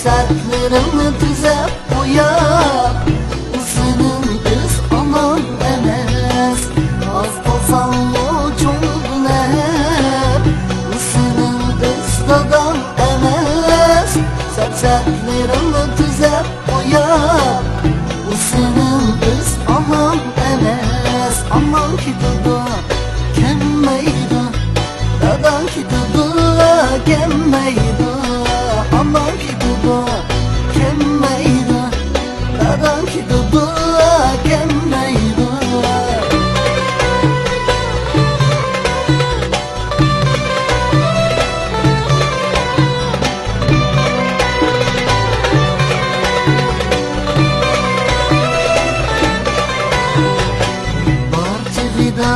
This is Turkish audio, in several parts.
Sertlerini düzep uyar, bu senin kız aman emez. Az olsan ucundun hep, bu senin kız dadan emez. Sertlerini düzep uyar, bu senin kız aman emez. Aman ki dudu kemmeydi, dadan ki dudu kemmeydi. Aman ki dudu kemmeydi, dadan ki dudu kemmeydi. Barcı vida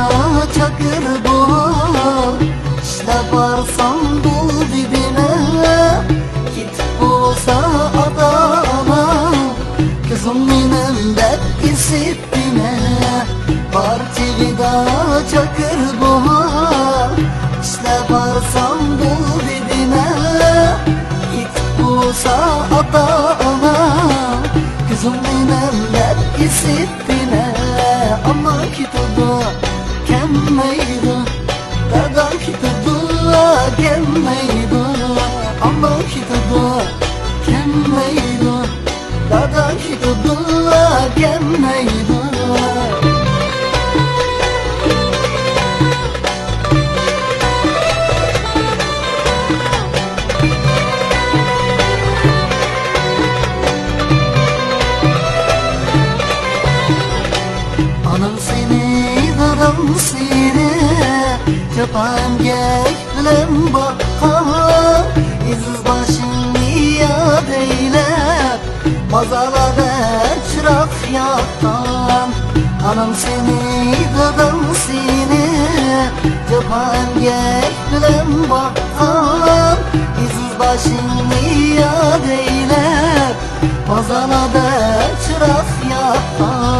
çakır bul, işle varsan bul dibine. Kızım benim de isitine, partili çakır buhar. İşte varsam bul dibine, git bulsa ata ana. Kızım benim de isitine, ama ki tudu kemmeydi, dadan ki tudu kemmeydi. Ama ki tudu kemmeydi, dadan ki tudu kemmeydi. Anam seni, dadam seni, yapan gek bilen bakar. İziz başını yad eylep, mazalada çırak yaktan. Anam seni, dadam seni, yapan gek bilen bakar. İziz başını yad eylep, mazalada çırak yaktan.